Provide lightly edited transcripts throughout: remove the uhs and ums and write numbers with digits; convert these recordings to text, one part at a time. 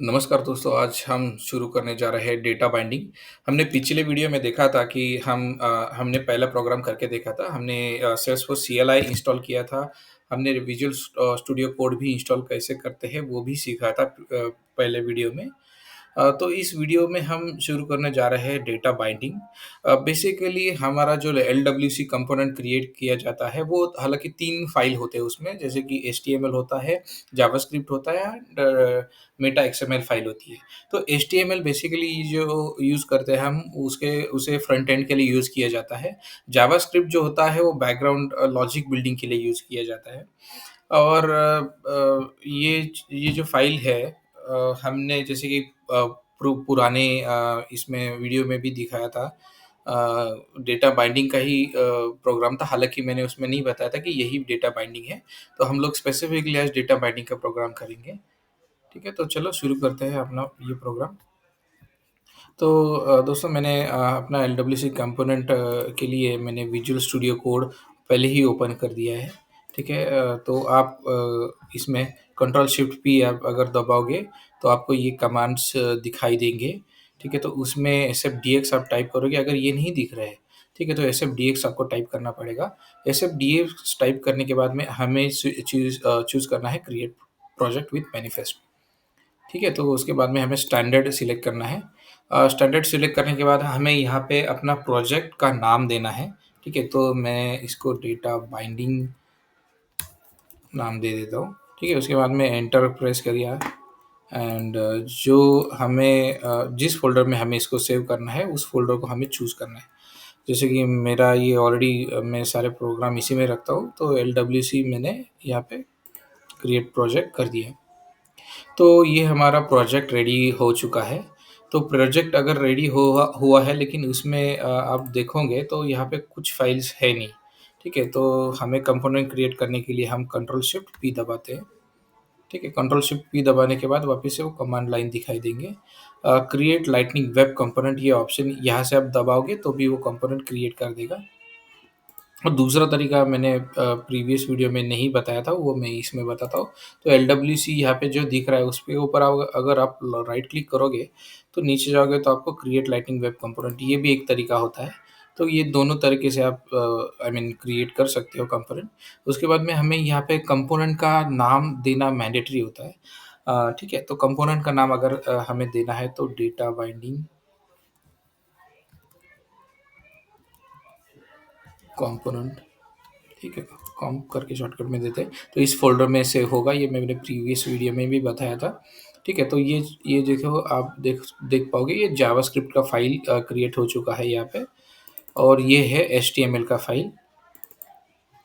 नमस्कार दोस्तों, आज हम शुरू करने जा रहे हैं डेटा बाइंडिंग। हमने पिछले वीडियो में देखा था कि हमने पहला प्रोग्राम करके देखा था। हमने सेल्सफोर्स सीएलआई इंस्टॉल किया था। हमने विजुअल स्टूडियो कोड भी इंस्टॉल कैसे करते हैं, वो भी सीखा था पहले वीडियो में। तो इस वीडियो में हम शुरू करने जा रहे हैं डेटा बाइंडिंग। बेसिकली हमारा जो एलडब्ल्यूसी कंपोनेंट क्रिएट किया जाता है, वो हालाँकि 3 फाइल होते हैं उसमें, जैसे कि एचटीएमएल होता है, जावास्क्रिप्ट होता है एंड मेटा एक्सएमएल फाइल होती है। तो एचटीएमएल बेसिकली जो यूज़ करते हैं हम, उसके उसे फ्रंट एंड के लिए यूज़ किया जाता है। जावास्क्रिप्ट जो होता है, वो बैकग्राउंड लॉजिक बिल्डिंग के लिए यूज़ किया जाता है। और ये जो फ़ाइल है, हमने जैसे कि पुराने इसमें वीडियो में भी दिखाया था। डेटा बाइंडिंग का ही प्रोग्राम था, हालाँकि मैंने उसमें नहीं बताया था कि यही डेटा बाइंडिंग है। तो हम लोग स्पेसिफिकली आज डेटा बाइंडिंग का प्रोग्राम करेंगे। ठीक है, तो चलो शुरू करते हैं अपना ये प्रोग्राम। तो दोस्तों, मैंने अपना एलडब्ल्यूसी कंपोनेंट के लिए मैंने विजुअल स्टूडियो कोड पहले ही ओपन कर दिया है। ठीक है, तो आप इसमें कंट्रोल शिफ्ट पी आप अगर दबाओगे तो आपको ये कमांड्स दिखाई देंगे। ठीक है, तो उसमें एसएफडीएक्स आप टाइप करोगे, अगर ये नहीं दिख रहा है, ठीक है, तो एसएफडीएक्स आपको टाइप करना पड़ेगा। एसएफडीएक्स टाइप करने के बाद में हमें चूज़ करना है क्रिएट प्रोजेक्ट विथ मैनिफेस्ट। ठीक है, तो उसके बाद में हमें स्टैंडर्ड सिलेक्ट करना है। स्टैंडर्ड सिलेक्ट करने के बाद हमें यहाँ पे अपना प्रोजेक्ट का नाम देना है। ठीक है, तो मैं इसको डेटा बाइंडिंग नाम दे देता हूँ। ठीक है, उसके बाद में एंटर प्रेस करिए एंड जो हमें जिस फ़ोल्डर में हमें इसको सेव करना है, उस फ़ोल्डर को हमें चूज़ करना है। जैसे कि मेरा ये ऑलरेडी मैं सारे प्रोग्राम इसी में रखता हूँ, तो एलडब्ल्यूसी मैंने यहाँ पे क्रिएट प्रोजेक्ट कर दिया। तो ये हमारा प्रोजेक्ट रेडी हो चुका है। तो प्रोजेक्ट अगर रेडी हुआ हुआ है, लेकिन उसमें आप देखोगे तो यहाँ पे कुछ फाइल्स है नहीं। ठीक है, तो हमें कंपोनेंट क्रिएट करने के लिए हम कंट्रोल शिफ्ट पी दबाते हैं। ठीक है, कंट्रोल शिफ्ट पी दबाने के बाद वापस से वो कमांड लाइन दिखाई देंगे। क्रिएट लाइटनिंग वेब कंपोनेंट, ये ऑप्शन यहाँ से आप दबाओगे तो भी वो कंपोनेंट क्रिएट कर देगा। और दूसरा तरीका मैंने प्रीवियस वीडियो में नहीं बताया था, वो मैं इसमें बताता हूँ। तो एलडब्ल्यूसी यहाँ पे जो दिख रहा है, उसके ऊपर आप अगर आप राइट क्लिक करोगे, तो नीचे जाओगे तो आपको क्रिएट लाइटिंग वेब कंपोनेंट, ये भी एक तरीका होता है। तो ये दोनों तरीके से आप आई मीन क्रिएट कर सकते हो कंपोनेंट। उसके बाद में हमें यहाँ पे कंपोनेंट का नाम देना मैंडेटरी होता है। ठीक है, तो कंपोनेंट का नाम अगर हमें देना है तो डेटा बाइंडिंग कंपोनेंट, ठीक है, कॉम करके शॉर्टकट में देते हैं, तो इस फ़ोल्डर में सेव होगा। ये मैंने प्रीवियस वीडियो में भी बताया था। ठीक है, तो ये देखो, आप देख देख पाओगे, ये जावास्क्रिप्ट का फ़ाइल क्रिएट हो चुका है यहाँ पे, और ये है एचटीएमएल का फ़ाइल,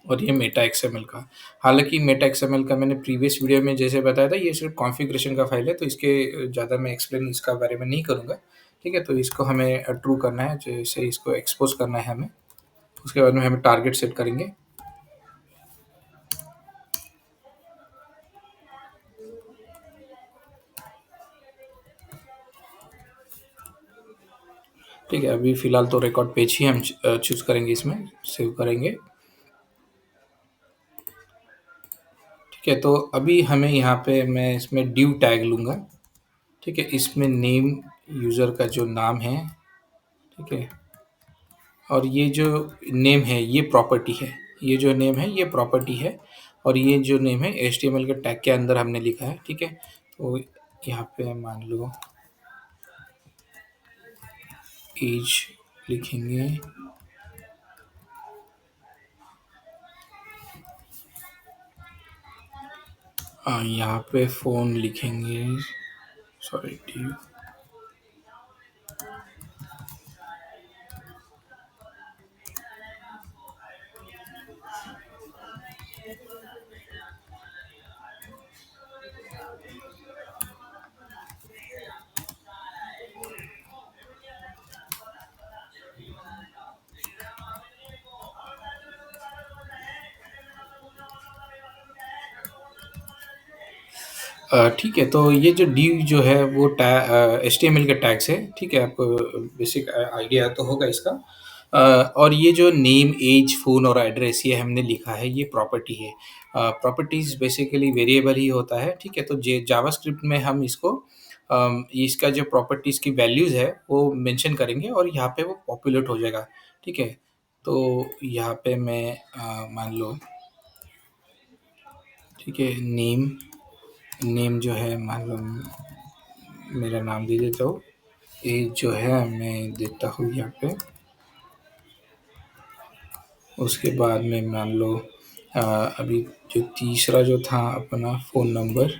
और ये मेटा एक्सएमएल का। हालाँकि मेटा एक्सएमएल का मैंने प्रीवियस वीडियो में जैसे बताया था, ये सिर्फ़ कॉन्फ़िगरेशन का फ़ाइल है, तो इसके ज़्यादा मैं एक्सप्लेन इसका बारे में नहीं करूँगा। ठीक है, तो इसको हमें ट्रू करना है, जैसे इसको एक्सपोज़ करना है हमें। उसके बाद में हमें टारगेट सेट करेंगे। ठीक है, अभी फ़िलहाल तो रिकॉर्ड पेज ही हम चूज़ करेंगे, इसमें सेव करेंगे। ठीक है, तो अभी हमें यहाँ पे मैं इसमें ड्यू टैग लूँगा। ठीक है, इसमें नेम यूज़र का जो नाम है, ठीक है, और ये जो नेम है ये प्रॉपर्टी है। ये जो नेम है ये प्रॉपर्टी है, और ये जो नेम है एचटीएमएल के टैग के अंदर हमने लिखा है। ठीक है, तो यहाँ पे मान लो एज लिखेंगे। यहाँ पे फ़ोन लिखेंगे, सॉरी ड्यू। ठीक है, तो ये जो div जो है वो एचटीएमएल के टैग्स है। ठीक है, आपको बेसिक आइडिया तो होगा इसका। और ये जो नेम, एज, फ़ोन और एड्रेस ये हमने लिखा है, ये प्रॉपर्टी है। प्रॉपर्टीज़ बेसिकली वेरिएबल ही होता है। ठीक है, तो जे जावास्क्रिप्ट में हम इसको इसका जो प्रॉपर्टीज़ की वैल्यूज़ है, वो मेंशन करेंगे और यहाँ पे वो पॉपुलेट हो जाएगा, ठीक है? तो यहाँ पे मैं मान लो, ठीक है, नेम नेम जो है मान लो मेरा नाम दे देता हूँ। एज जो है मैं देता हूँ यहाँ पे। उसके बाद में मान लो अभी जो तीसरा जो था अपना फ़ोन नंबर,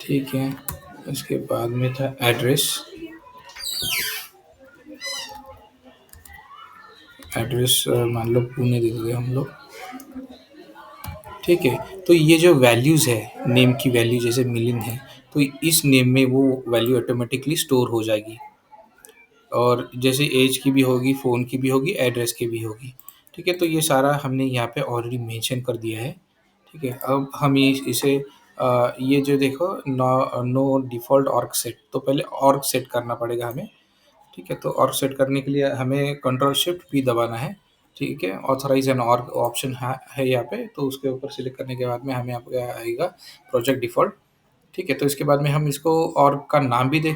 ठीक है। उसके बाद में था एड्रेस, एड्रेस मान लो पुणे दे देते हम लोग, ठीक है। तो ये जो वैल्यूज़ है, नेम की वैल्यू जैसे मिलिंद है, तो इस नेम में वो वैल्यू ऑटोमेटिकली स्टोर हो जाएगी। और जैसे ऐज की भी होगी, फ़ोन की भी होगी, एड्रेस की भी होगी, ठीक है। तो ये सारा हमने यहाँ पे ऑलरेडी मेंशन कर दिया है, ठीक है। अब हम ये इसे ये जो देखो नो डिफ़ॉल्ट ऑर्ग सेट, तो पहले ऑर्ग सेट करना पड़ेगा हमें, ठीक है। तो ऑर्ग सेट करने के लिए हमें कंट्रोल शिफ्ट पी दबाना है, ठीक है। ऑथराइज़ एन ऑर्ग ऑप्शन है यहाँ पे, तो उसके ऊपर सिलेक्ट करने के बाद में हमें यहाँ पे आएगा प्रोजेक्ट डिफ़ॉल्ट, ठीक है। तो इसके बाद में हम इसको ऑर्ग का नाम भी दे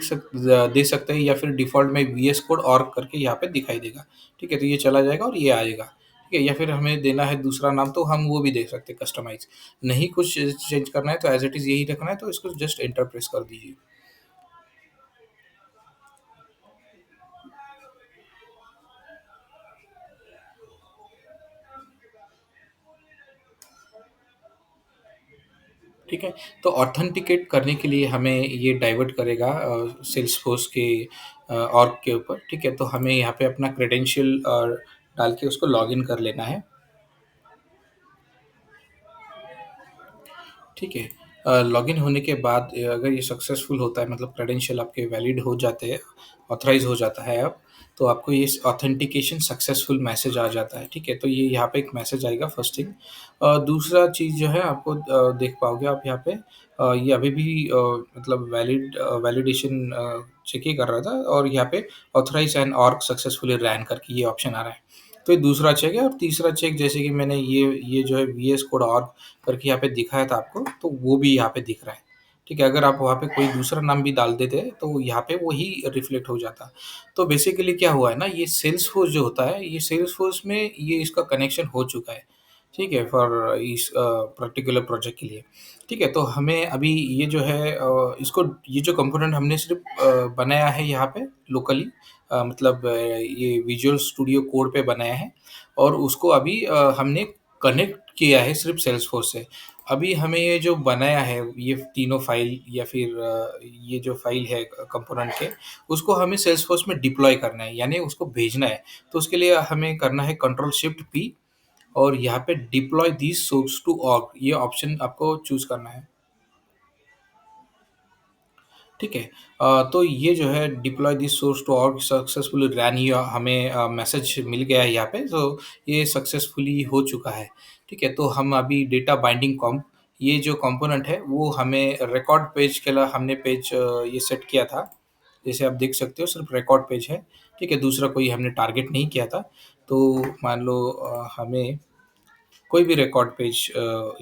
सकते हैं, या फिर डिफ़ॉल्ट में वीएस कोड ऑर्ग करके यहाँ पे दिखाई देगा, ठीक है। तो ये चला जाएगा और ये आएगा, ठीक है। या फिर हमें देना है दूसरा नाम, तो हम वो भी दे सकते हैं कस्टमाइज़। नहीं कुछ चेंज करना है तो एज़ इट इज़ यही रखना है, तो इसको जस्ट एंटर प्रेस कर दीजिए। ठीक है, तो ऑथेंटिकेट करने के लिए हमें ये डाइवर्ट करेगा सेल्सफोर्स के ऑर्ग के ऊपर, ठीक है। तो हमें यहाँ पे अपना क्रेडेंशियल डाल के उसको लॉगिन कर लेना है, ठीक है। लॉगिन होने के बाद अगर ये सक्सेसफुल होता है, मतलब क्रेडेंशियल आपके वैलिड हो जाते हैं, ऑथराइज़ हो जाता है अब, तो आपको ये ऑथेंटिकेशन सक्सेसफुल मैसेज आ जाता है, ठीक है। तो ये यहाँ पे एक मैसेज आएगा फर्स्ट थिंग। दूसरा चीज़ जो है आपको देख पाओगे आप यहाँ पे, ये अभी भी मतलब वैलिडेशन चेक ही कर रहा था, और यहाँ पे ऑथराइज़ एंड ऑर्ग सक्सेसफुली रैन करके ये ऑप्शन आ रहा है। तो ये दूसरा चेक है, और तीसरा चेक जैसे कि मैंने ये जो है वीएस कोड ऑर्ग करके यहाँ पे दिखाया था आपको, तो वो भी यहाँ पे दिख रहा है, ठीक है। अगर आप वहाँ पे कोई दूसरा नाम भी डाल देते, तो यहाँ पे वही रिफ्लेक्ट हो जाता। तो बेसिकली क्या हुआ है ना, ये सेल्सफोर्स जो होता है, ये सेल्सफोर्स में ये इसका कनेक्शन हो चुका है, ठीक है, फॉर इस पर्टिकुलर प्रोजेक्ट के लिए, ठीक है। तो हमें अभी ये जो है इसको, ये जो कंपोनेंट हमने सिर्फ़ बनाया है यहाँ पे लोकली, मतलब ये विजुअल स्टूडियो कोड पे बनाया है, और उसको अभी हमने कनेक्ट किया है सिर्फ़ सेल्सफोर्स से। अभी हमें ये जो बनाया है, ये तीनों फ़ाइल या फिर ये जो फ़ाइल है कंपोनेंट के, उसको हमें सेल्सफोर्स में डिप्लॉय करना है, यानी उसको भेजना है। तो उसके लिए हमें करना है कंट्रोल शिफ्ट पी, और यहाँ पे deploy this source to org, ये ऑप्शन आपको चूज़ करना है, ठीक है। तो ये जो है deploy this source to org successfully run, ये हमें मैसेज मिल गया है यहाँ पे, तो ये सक्सेसफुली हो चुका है, ठीक है। तो हम अभी डेटा बाइंडिंग कॉम्प, ये जो कंपोनेंट है वो हमें रिकॉर्ड पेज के लिए हमने पेज ये सेट किया था, जैसे आप देख सकते हो सिर्फ रिकॉर्ड पेज है, ठीक है। दूसरा कोई हमने टारगेट नहीं किया था। तो मान लो हमें कोई भी रिकॉर्ड पेज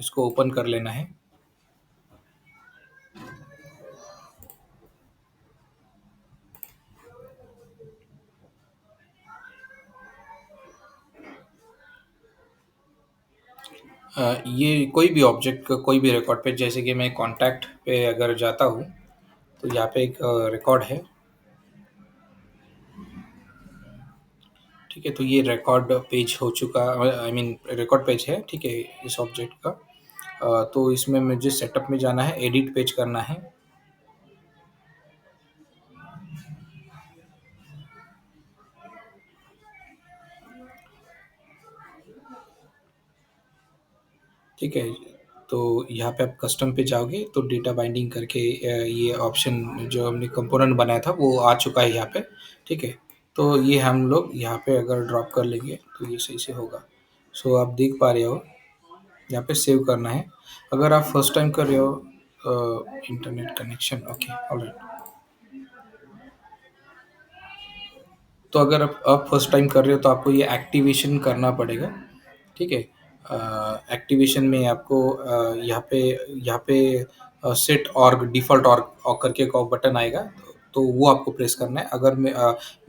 इसको ओपन कर लेना है। ये कोई भी ऑब्जेक्ट का कोई भी रिकॉर्ड पे, जैसे कि मैं कॉन्टैक्ट पे अगर जाता हूँ, तो यहाँ पे एक रिकॉर्ड है, ठीक है। तो ये रिकॉर्ड पेज हो चुका, आई मीन रिकॉर्ड पेज है, ठीक है, इस ऑब्जेक्ट का। तो इसमें मुझे सेटअप में जाना है, एडिट पेज करना है, ठीक है। तो यहाँ पे आप कस्टम पे जाओगे, तो डेटा बाइंडिंग करके ये ऑप्शन जो हमने कंपोनेंट बनाया था वो आ चुका है यहाँ पे, ठीक है। तो ये हम लोग यहाँ पे अगर ड्रॉप कर लेंगे, तो ये सही से होगा। सो आप देख पा रहे हो, यहाँ पे सेव करना है। अगर आप फर्स्ट टाइम कर रहे हो, इंटरनेट कनेक्शन, ओके, ऑलराइट। तो अगर आप फर्स्ट टाइम कर रहे हो तो आपको ये एक्टिवेशन करना पड़ेगा, ठीक है? एक्टिवेशन में आपको यहाँ पे सेट ऑर्ग डिफ़ॉल्ट ऑर्ग करके एक और बटन आएगा, तो वो आपको प्रेस करना है। अगर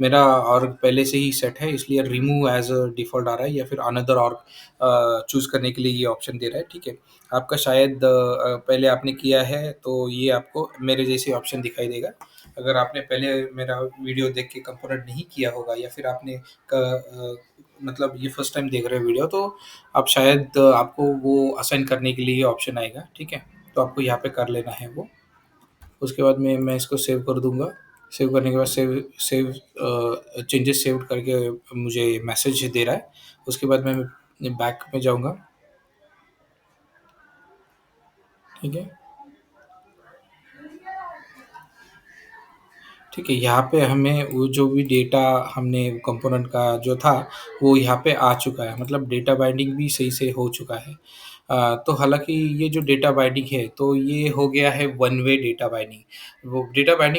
मेरा ऑर्ग पहले से ही सेट है इसलिए रिमूव एज़ अ डिफ़ॉल्ट आ रहा है या फिर अनदर ऑर्ग चूज़ करने के लिए ये ऑप्शन दे रहा है, ठीक है? आपका शायद पहले आपने किया है तो ये आपको मेरे जैसे ऑप्शन दिखाई देगा। अगर आपने पहले मेरा वीडियो देख के कंपोनेंट नहीं किया होगा या फिर आपने मतलब ये फर्स्ट टाइम देख रहे हो वीडियो तो आप शायद आपको वो असाइन करने के लिए ये ऑप्शन आएगा, ठीक है? तो आपको यहाँ पे कर लेना है वो। उसके बाद में मैं इसको सेव कर दूँगा। सेव करने के बाद सेव चेंजेस सेव्ड करके मुझे मैसेज दे रहा है। उसके बाद मैं बैक में जाऊँगा, ठीक है? ठीक है, यहाँ पे हमें वो जो भी डेटा हमने कंपोनेंट का जो था, वो यहाँ पे आ चुका है, मतलब डेटा बाइंडिंग भी सही से हो चुका है। तो हालाँकि ये जो डेटा बाइंडिंग है, तो ये हो गया है वन वे डेटा बाइंडिंग। वो डेटा बाइंडिंग